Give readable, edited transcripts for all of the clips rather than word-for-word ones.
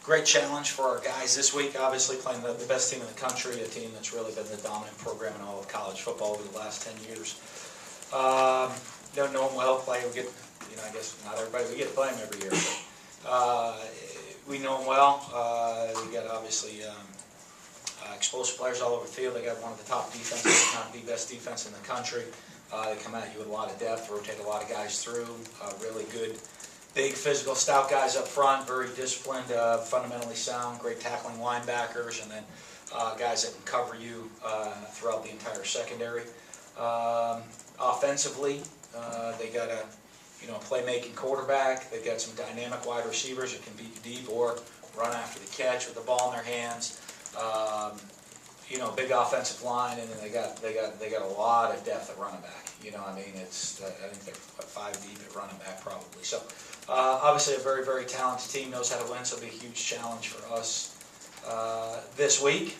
great challenge for our guys this week. Obviously playing the best team in the country, a team that's really been the dominant program in all of college football over the last 10 years. Don't know them well. Play, we get, I guess not everybody, we get to play them every year. But, we know them well. We got obviously explosive players all over the field. They got one of the top defenses, if not the best defense in the country. They come at you with a lot of depth, rotate a lot of guys through. Really good, big, physical, stout guys up front, very disciplined, fundamentally sound, great tackling linebackers, and then guys that can cover you throughout the entire secondary. Offensively, they got a playmaking quarterback. They've got some dynamic wide receivers that can beat you deep or run after the catch with the ball in their hands. Big offensive line, and then they got a lot of depth at running back. It's I think they're 5 deep at running back probably. So obviously a very, very talented team, knows how to win. So it'll be a huge challenge for us this week.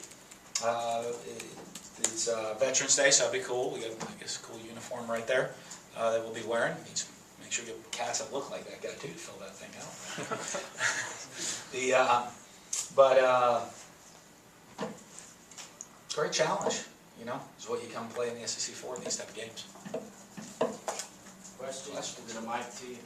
It's Veterans Day, so that'll be cool. We got, I guess, a cool uniform right there that we'll be wearing. Make sure you get cats that look like that guy too to fill that thing out. Great challenge, is what you come play in the SEC for in these type of games. Questions? Is it a mic to you?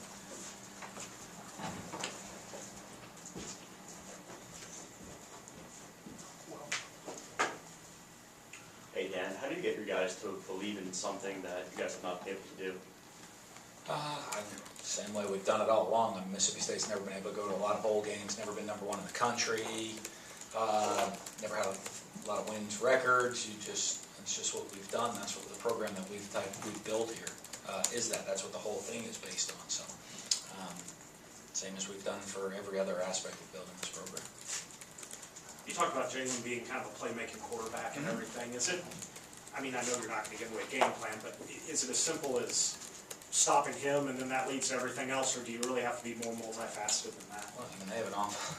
Hey Dan, how do you get your guys to believe in something that you guys have not been able to do? Same way we've done it all along. Mississippi State's never been able to go to a lot of bowl games, never been #1 in the country, never had a lot of wins records. It's just what we've done. That's what the program that we've built here is. That's what the whole thing is based on. So same as we've done for every other aspect of building this program. You talked about Jalen being kind of a playmaking quarterback and everything. Is it, I know you're not going to give away a game plan, but is it as simple as stopping him and then that leads to everything else, or do you really have to be more multifaceted than that? Well, they have an awful.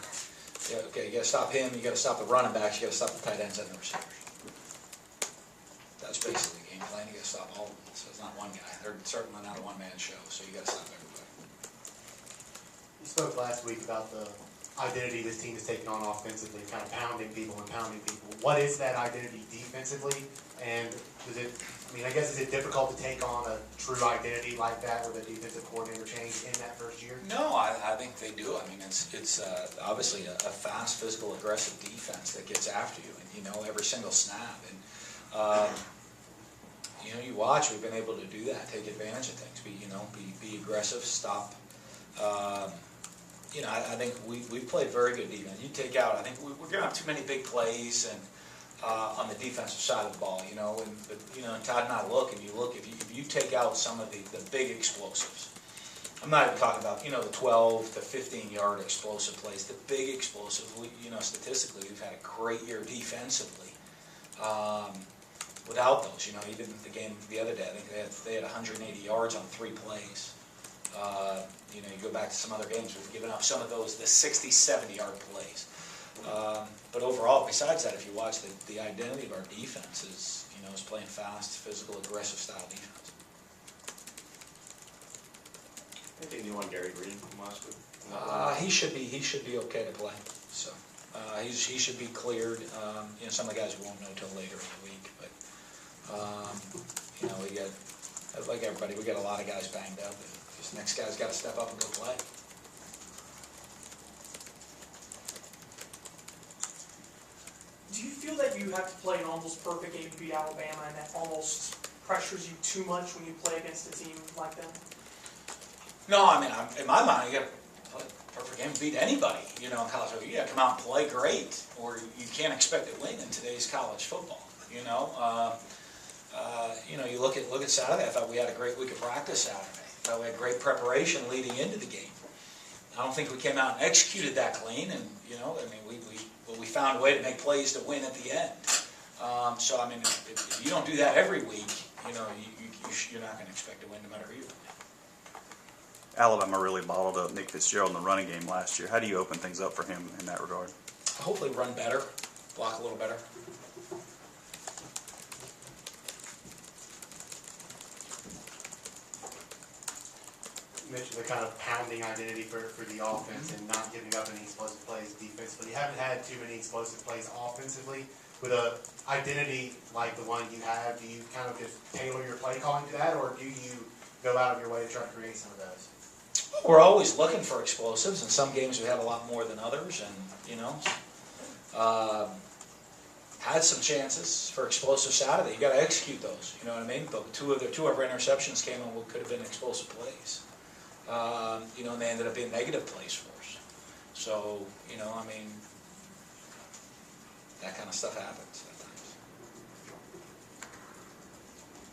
Yeah, okay, you got to stop him. You got to stop the running backs. You got to stop the tight ends and the receivers. That's basically the game plan. You got to stop all of them. So it's not one guy. They're certainly not a one-man show. So you got to stop everybody. You spoke last week about the identity this team is taking on offensively, kind of pounding people and pounding people. What is that identity defensively? And is it, I guess, is it difficult to take on a true identity like that with a defensive coordinator change in that first year? No, I think they do. It's obviously a fast, physical, aggressive defense that gets after you, and every single snap. And you watch. We've been able to do that, take advantage of things. Be aggressive, stop. I think we've played very good defense. You take out, I think we're going to have too many big plays and on the defensive side of the ball, and Todd and I look, if you take out some of the big explosives, I'm not even talking about, the 12 to 15-yard explosive plays, the big explosive, statistically, we've had a great year defensively. Without those, even the game the other day, I think they had 180 yards on 3 plays. You go back to some other games, we've given up some of those, the 60, 70-yard plays. But overall, besides that, if you watch the identity of our defense is playing fast, physical, aggressive style defense. Anything new on Gary Green from last week? He should be okay to play. So he should be cleared. Some of the guys won't know till later in the week, but we got, like everybody, we got a lot of guys banged up. This next guy's got to step up and go play. Do you feel that you have to play an almost perfect game to beat Alabama, and that almost pressures you too much when you play against a team like them? No, in my mind, you got to play a perfect game to beat anybody. In college football, you got to come out and play great, or you can't expect to win in today's college football. You look at Saturday. I thought we had a great week of practice Saturday. I thought we had great preparation leading into the game. I don't think we came out and executed that clean, and we found a way to make plays to win at the end. If you don't do that every week, you're not going to expect to win no matter who you play. Alabama really bottled up Nick Fitzgerald in the running game last year. How do you open things up for him in that regard? Hopefully run better, block a little better. mentioned the kind of pounding identity for the offense and not giving up any explosive plays defensively. You haven't had too many explosive plays offensively. With a identity like the one you have, do you kind of just tailor your play calling to that, or do you go out of your way to try to create some of those? We're always looking for explosives. In some games we have a lot more than others, and you know, had some chances for explosive Saturday. You got to execute those. You know what I mean? But two of our interceptions came on what could have been explosive plays. You know, and they ended up being negative plays for us. So you know, I mean, that kind of stuff happens at times.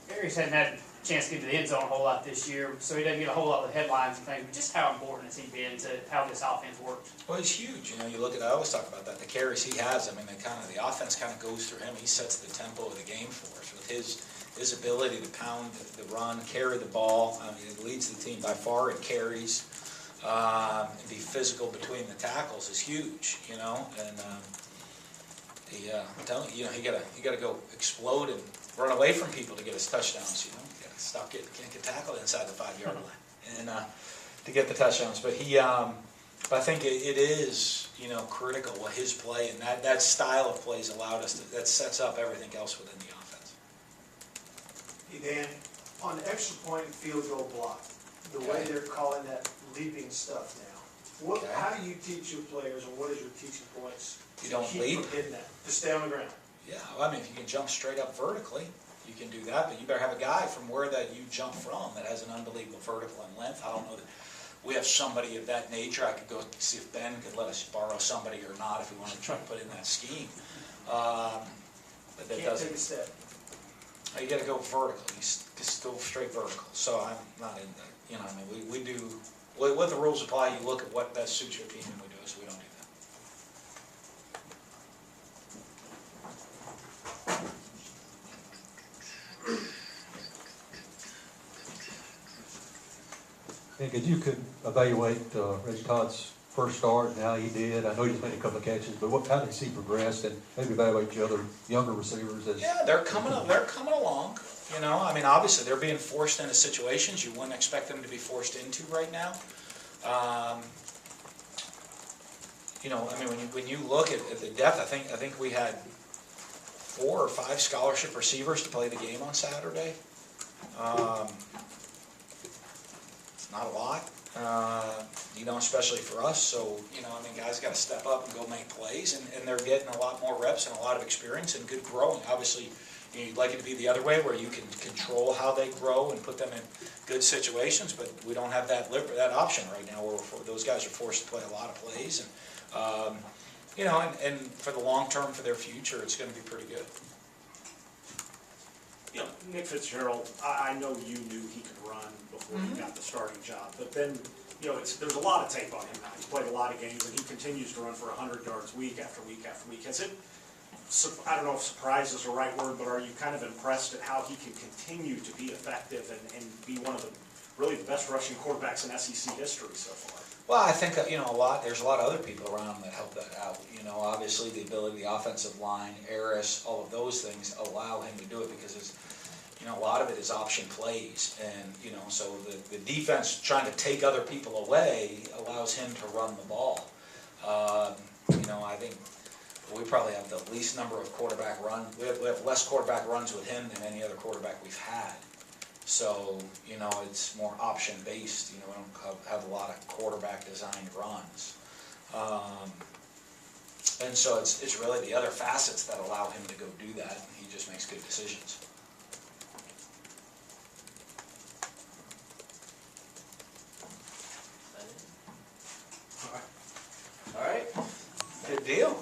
Gary's hadn't had a chance to get to the end zone a whole lot this year, so he doesn't get a whole lot of the headlines and things, but just how important has he been to how this offense works? Well, he's huge. You know, you look at, I always talk about that, the carries he has. I mean, the offense kind of goes through him. He sets the tempo of the game for us with his ability to pound the run, carry the ball. I mean, he leads the team by far in carries. And be physical between the tackles is huge, you know, and I'm telling you, you know, he gotta go explode and run away from people to get his touchdowns. You know, you gotta stop can't get tackled inside the 5-yard line, and to get the touchdowns. But but I think it is, you know, critical what his play and that style of plays allowed us to. That sets up everything else within the offense. Hey Dan, on the extra point field goal block, the way they're calling that leaping stuff now, Okay. how do you teach your players, or what is your teaching points? You don't to keep leap? from hitting that, to stay on the ground. Yeah, well, I mean, if you can jump straight up vertically, you can do that, but you better have a guy from where that you jump from that has an unbelievable vertical and length. I don't know that we have somebody of that nature. I could go see if Ben could let us borrow somebody or not if we want to try to put in that scheme. But that Can't doesn't. take a step. You got to go vertical. You just go straight vertical. So I'm not in that. You know, I mean, we do. What the rules apply, you look at what best suits your team, and we do. So we don't do that. And could you evaluate Reggie Todd's first start and how he did? I know he's made a couple of catches, but how did he progress, and maybe evaluate the other younger receivers as? Yeah, they're coming along. You know, I mean, obviously they're being forced into situations you wouldn't expect them to be forced into right now. You know, I mean, when you look at the depth, I think we had 4 or 5 scholarship receivers to play the game on Saturday. It's not a lot, you know, especially for us. So, you know, I mean, guys got to step up and go make plays, and they're getting a lot more reps and a lot of experience and good growing. Obviously, you know, you'd like it to be the other way where you can control how they grow and put them in good situations, but we don't have that option right now where those guys are forced to play a lot of plays. And, you know, and for the long term, for their future, it's going to be pretty good. You know, Nick Fitzgerald, I know you knew he could run before he got the starting job, but then, you know, there's a lot of tape on him now. He's played a lot of games, and he continues to run for 100 yards week after week after week. Has it, I don't know if surprise is the right word, but are you kind of impressed at how he can continue to be effective and be one of really the best rushing quarterbacks in SEC history so far? Well, I think, you know, there's a lot of other people around him that help that out. You know, obviously the ability, the offensive line, Eris, all of those things allow him to do it because it's, you know, a lot of it is option plays. And, you know, so the defense trying to take other people away allows him to run the ball. You know, I think we probably have the least number of quarterback runs. We have less quarterback runs with him than any other quarterback we've had. So, you know, it's more option-based. You know, we don't have a lot of quarterback-designed runs. And so it's really the other facets that allow him to go do that. He just makes good decisions.